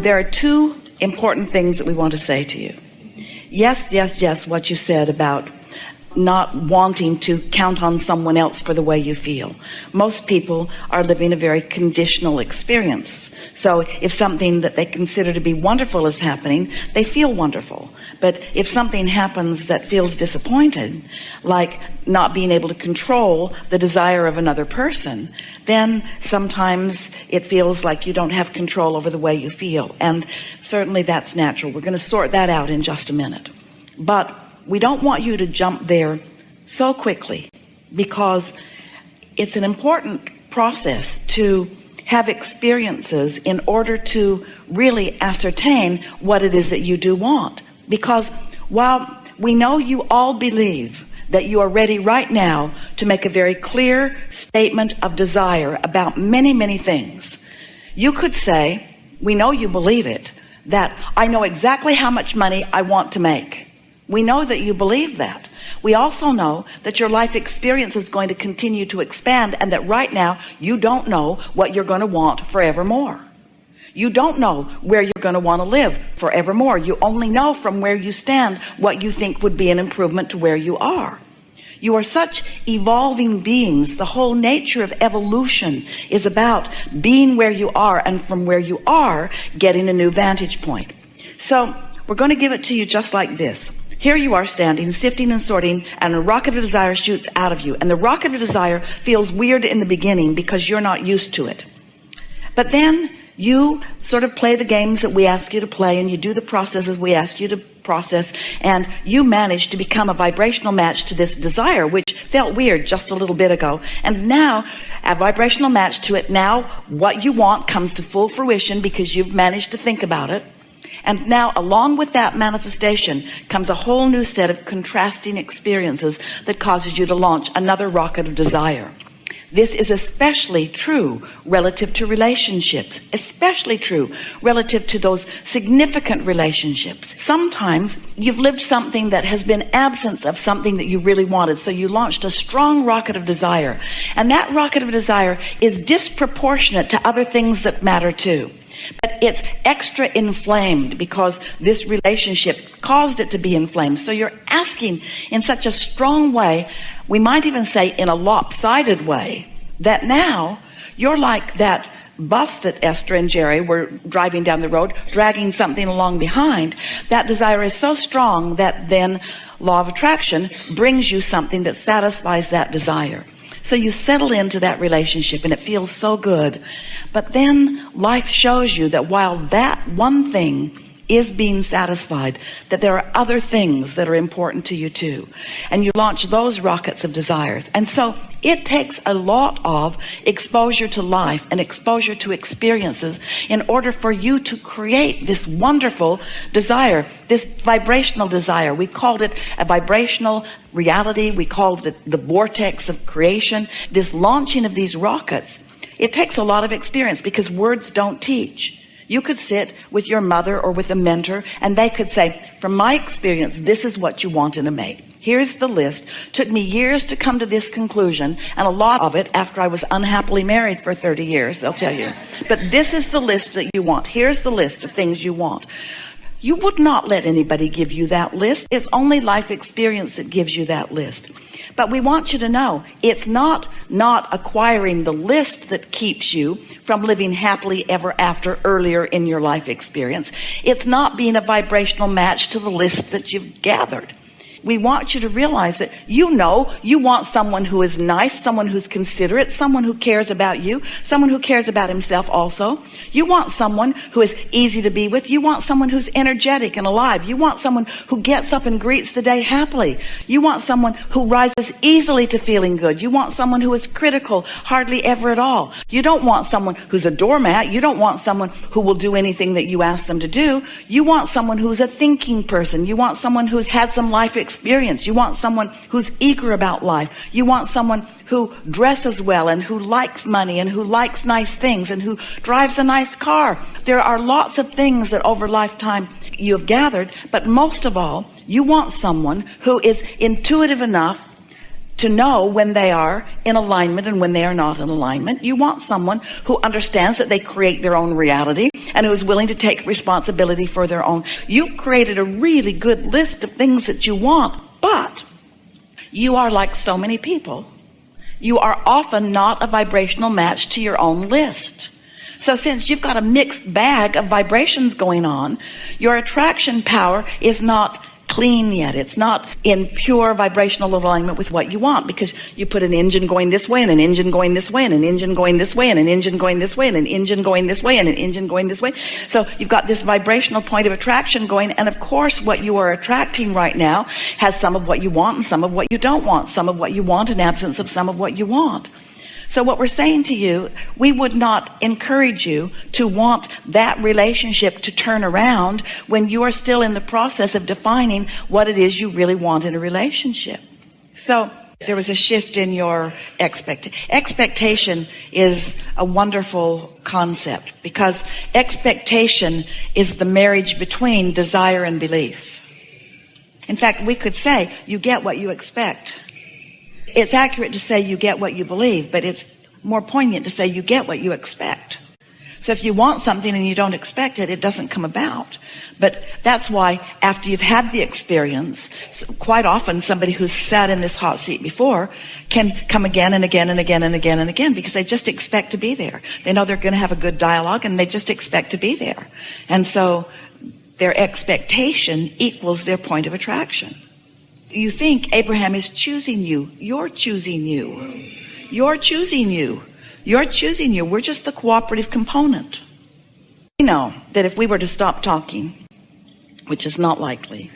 There are two important things that we want to say to you. Yes, what you said about not wanting to count on someone else for the way you feel. Most people are living a very conditional experience. So if something that they consider to be wonderful is happening, they feel wonderful. But if something happens that feels disappointed, like not being able to control the desire of another person, then sometimes it feels like you don't have control over the way you feel. And certainly that's natural. We're going to sort that out in just a minute. But we don't want you to jump there so quickly, because it's an important process to have experiences in order to really ascertain what it is that you do want. Because while we know you all believe that you are ready right now to make a very clear statement of desire about many things, you could say, we know you believe it, that I know exactly how much money I want to make. We know that you believe that. We also know that your life experience is going to continue to expand, and that right now you don't know what you're going to want forevermore. You don't know where you're going to want to live forevermore. You only know from where you stand what you think would be an improvement to where you are. You are such evolving beings. The whole nature of evolution is about being where you are, and from where you are, getting a new vantage point. So we're going to give it to you just like this. Here you are standing, sifting and sorting, and a rocket of desire shoots out of you. And the rocket of desire feels weird in the beginning because you're not used to it. But then you sort of play the games that we ask you to play, and you do the processes we ask you to process, and you manage to become a vibrational match to this desire, which felt weird just a little bit ago. And now, a vibrational match to it. Now, what you want comes to full fruition because you've managed to think about it. And now, along with that manifestation comes a whole new set of contrasting experiences that causes you to launch another rocket of desire. This is especially true relative to relationships, especially true relative to those significant relationships. Sometimes you've lived something that has been absence of something that you really wanted, so you launched a strong rocket of desire. And that rocket of desire is disproportionate to other things that matter too. But it's extra inflamed because this relationship caused it to be inflamed. So you're asking in such a strong way, we might even say in a lopsided way, that now you're like that bus that Esther and Jerry were driving down the road, dragging something along behind. That desire is so strong that then law of attraction brings you something that satisfies that desire. So you settle into that relationship and it feels so good. But then life shows you that while that one thing is being satisfied, that there are other things that are important to you too. And you launch those rockets of desires. And so it takes a lot of exposure to life and exposure to experiences in order for you to create this wonderful desire, this vibrational desire. We called it a vibrational reality. We called it the vortex of creation. This launching of these rockets, it takes a lot of experience because words don't teach. You could sit with your mother or with a mentor, and they could say, from my experience, this is what you want in a mate. Here's the list. Took me years to come to this conclusion, and a lot of it after I was unhappily married for 30 years, they'll tell you. But this is the list that you want. Here's the list of things you want. You would not let anybody give you that list. It's only life experience that gives you that list. But we want you to know it's not acquiring the list that keeps you from living happily ever after earlier in your life experience. It's not being a vibrational match to the list that you've gathered. We want you to realize that you know you want someone who is nice, someone who's considerate, someone who cares about you, someone who cares about himself also. You want someone who is easy to be with. You want someone who's energetic and alive. You want someone who gets up and greets the day happily. You want someone who rises easily to feeling good. You want someone who is critical, hardly ever at all. You don't want someone who's a doormat. You don't want someone who will do anything that you ask them to do. You want someone who's a thinking person. You want someone who's had some life experience. You want someone who's eager about life. You want someone who dresses well and who likes money and who likes nice things and who drives a nice car. There are lots of things that over lifetime you have gathered, but most of all, you want someone who is intuitive enough to know when they are in alignment and when they are not in alignment. You want someone who understands that they create their own reality and who is willing to take responsibility for their own. You've created a really good list of things that you want, but you are like so many people. You are often not a vibrational match to your own list. So since you've got a mixed bag of vibrations going on, your attraction power is not clean yet. It's not in pure vibrational alignment with what you want, because you put an engine going this way and an engine going this way and an engine going this way and an engine going this way and an engine going this way and an engine going this way. So you've got this vibrational point of attraction going, and of course what you are attracting right now has some of what you want and some of what you don't want, some of what you want in absence of some of what you want. So what we're saying to you, we would not encourage you to want that relationship to turn around when you are still in the process of defining what it is you really want in a relationship. So there was a shift in your expectation is a wonderful concept, because expectation is the marriage between desire and belief. In fact, we could say you get what you expect. It's accurate to say you get what you believe, but it's more poignant to say you get what you expect. So if you want something and you don't expect it, it doesn't come about. But that's why after you've had the experience, quite often somebody who's sat in this hot seat before can come again and again and again and again and again, because they just expect to be there. They know they're going to have a good dialogue and they just expect to be there. And so their expectation equals their point of attraction. You think Abraham is choosing you. You're choosing you. You're choosing you. You're choosing you. We're just the cooperative component. We know that if we were to stop talking, which is not likely,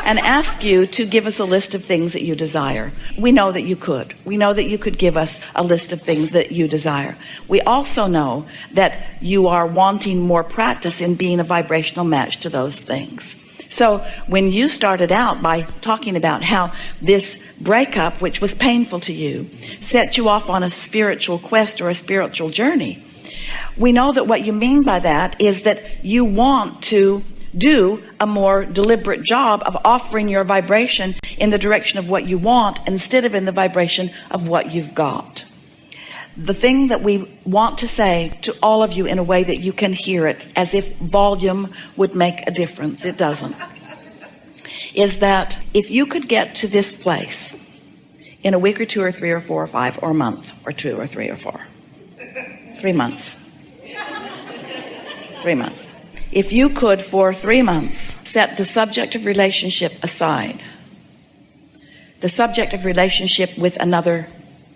and ask you to give us a list of things that you desire, we know that you could. We know that you could give us a list of things that you desire. We also know that you are wanting more practice in being a vibrational match to those things. So when you started out by talking about how this breakup, which was painful to you, set you off on a spiritual quest or a spiritual journey, we know that what you mean by that is that you want to do a more deliberate job of offering your vibration in the direction of what you want instead of in the vibration of what you've got. The thing that we want to say to all of you in a way that you can hear it, as if volume would make a difference, it doesn't, is that if you could get to this place in a week or 2 or 3 or 4 or 5 or a month or 2 or 3 or 4, 3 months, 3 months. If you could for 3 months set the subject of relationship aside, the subject of relationship with another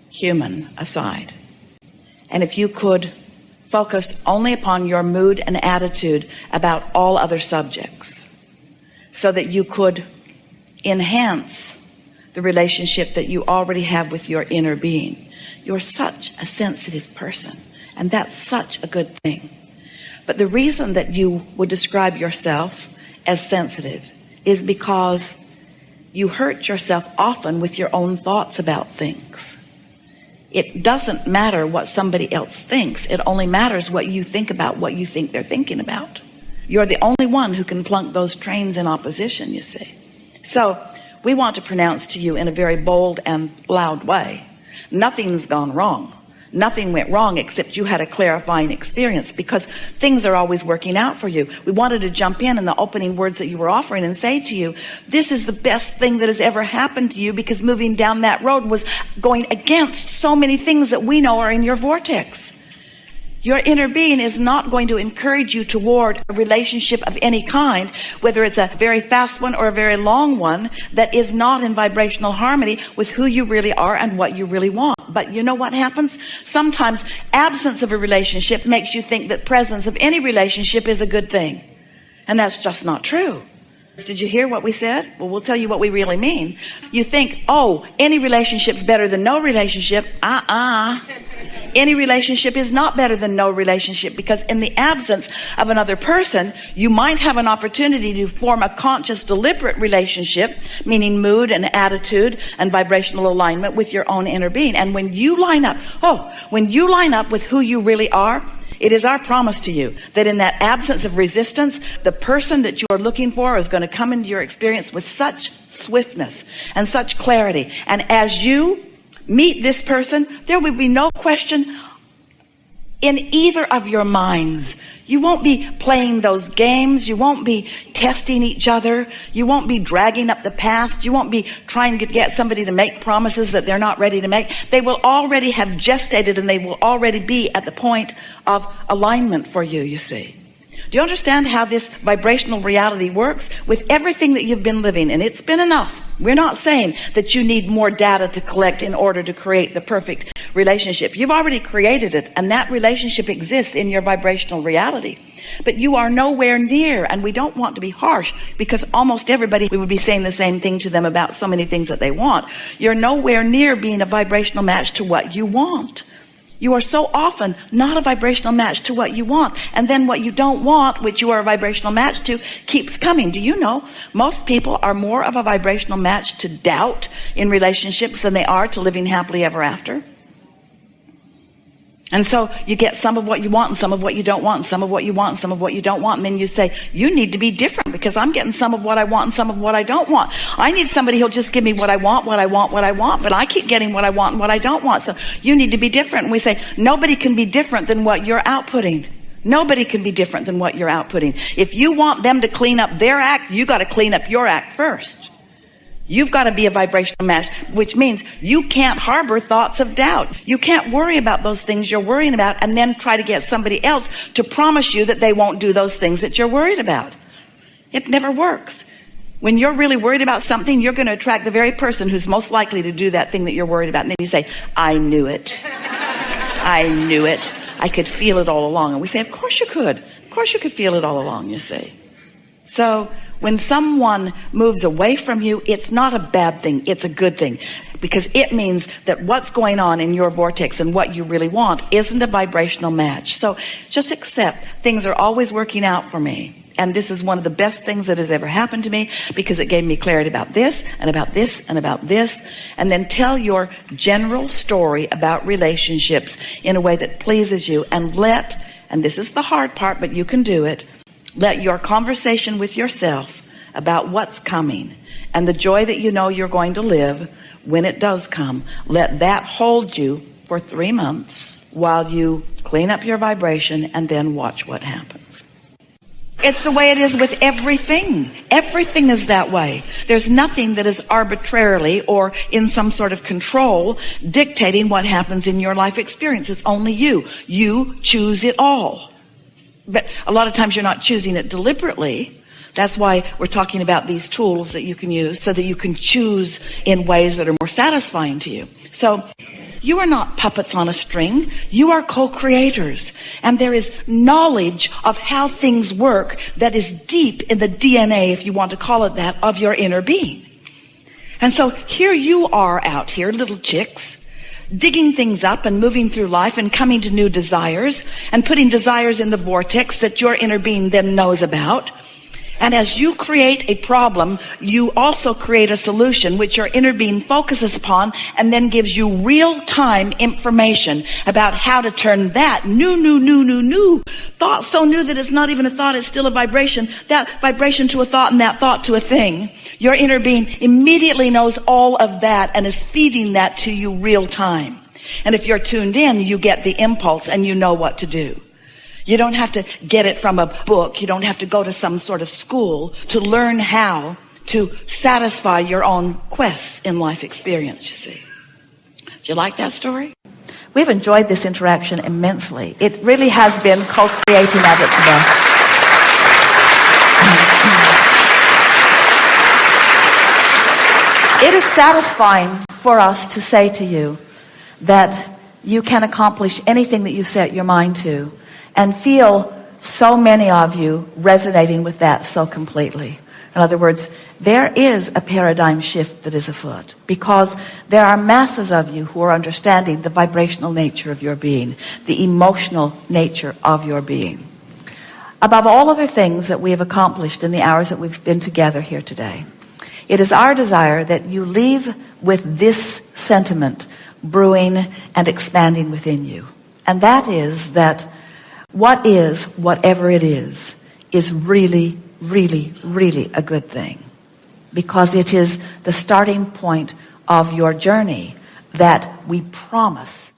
human aside, and if you could focus only upon your mood and attitude about all other subjects, so that you could enhance the relationship that you already have with your inner being. You're such a sensitive person, and that's such a good thing. But the reason that you would describe yourself as sensitive is because you hurt yourself often with your own thoughts about things. It doesn't matter what somebody else thinks. It only matters what you think about what you think they're thinking about. You're the only one who can plunk those trains in opposition, you see. So we want to pronounce to you in a very bold and loud way, nothing's gone wrong. Nothing went wrong except you had a clarifying experience, because things are always working out for you. We wanted to jump in the opening words that you were offering and say to you, this is the best thing that has ever happened to you, because moving down that road was going against so many things that we know are in your vortex. Your inner being is not going to encourage you toward a relationship of any kind, whether it's a very fast one or a very long one, that is not in vibrational harmony with who you really are and what you really want. But you know what happens? Sometimes absence of a relationship makes you think that presence of any relationship is a good thing. And that's just not true. Did you hear what we said? Well, we'll tell you what we really mean. You think, oh, any relationship's better than no relationship. Any relationship is not better than no relationship, because in the absence of another person, you might have an opportunity to form a conscious, deliberate relationship, meaning mood and attitude and vibrational alignment with your own inner being. And when you line up with who you really are, it is our promise to you that in that absence of resistance, the person that you are looking for is going to come into your experience with such swiftness and such clarity. And as you meet this person, there will be no question in either of your minds. You won't be playing those games. You won't be testing each other. You won't be dragging up the past. You won't be trying to get somebody to make promises that they're not ready to make. They will already have gestated, and they will already be at the point of alignment for you, you see. Do you understand how this vibrational reality works? With everything that you've been living, and it's been enough. We're not saying that you need more data to collect in order to create the perfect relationship. You've already created it, and that relationship exists in your vibrational reality. But you are nowhere near, and we don't want to be harsh, because almost everybody, we would be saying the same thing to them about so many things that they want. You're nowhere near being a vibrational match to what you want. You are so often not a vibrational match to what you want. And then what you don't want, which you are a vibrational match to, keeps coming. Do you know most people are more of a vibrational match to doubt in relationships than they are to living happily ever after? And so you get some of what you want and some of what you don't want, and some of what you want and some of what you don't want. And then you say, you need to be different, because I'm getting some of what I want and some of what I don't want. I need somebody who'll just give me what I want, what I want, what I want, but I keep getting what I want and what I don't want. So you need to be different. And we say, nobody can be different than what you're outputting. Nobody can be different than what you're outputting. If you want them to clean up their act, you got to clean up your act first. You've got to be a vibrational match, which means you can't harbor thoughts of doubt. You can't worry about those things you're worrying about and then try to get somebody else to promise you that they won't do those things that you're worried about. It never works. When you're really worried about something, you're going to attract the very person who's most likely to do that thing that you're worried about. And then you say, I knew it. I knew it. I could feel it all along. And we say, of course you could. Of course you could feel it all along, you see. So when someone moves away from you, it's not a bad thing. It's a good thing, because it means that what's going on in your vortex and what you really want isn't a vibrational match. So just accept things are always working out for me. And this is one of the best things that has ever happened to me, because it gave me clarity about this and about this and about this. And then tell your general story about relationships in a way that pleases you, and and this is the hard part, but you can do it, let your conversation with yourself about what's coming and the joy that you know you're going to live when it does come, let that hold you for 3 months while you clean up your vibration, and then watch what happens. It's the way it is with everything. Everything is that way. There's nothing that is arbitrarily or in some sort of control dictating what happens in your life experience. It's only you. You choose it all. But a lot of times you're not choosing it deliberately. That's why we're talking about these tools that you can use so that you can choose in ways that are more satisfying to you. So you are not puppets on a string. You are co-creators. And there is knowledge of how things work that is deep in the DNA, if you want to call it that, of your inner being. And so here you are out here, little chicks, digging things up and moving through life and coming to new desires and putting desires in the vortex that your inner being then knows about. And as you create a problem, you also create a solution which your inner being focuses upon and then gives you real-time information about how to turn that new thought, so new that it's not even a thought, it's still a vibration, that vibration to a thought and that thought to a thing. Your inner being immediately knows all of that and is feeding that to you real-time. And if you're tuned in, you get the impulse and you know what to do. You don't have to get it from a book. You don't have to go to some sort of school to learn how to satisfy your own quests in life experience, you see. Do you like that story? We've enjoyed this interaction immensely. It really has been co-creating at its best. It is satisfying for us to say to you that you can accomplish anything that you set your mind to, and feel so many of you resonating with that so completely. In other words, there is a paradigm shift that is afoot, because there are masses of you who are understanding the vibrational nature of your being, the emotional nature of your being. Above all other things that we have accomplished in the hours that we've been together here today, it is our desire that you leave with this sentiment brewing and expanding within you. And that is that what is, whatever it is really, really, really a good thing. because it is the starting point of your journey that we promise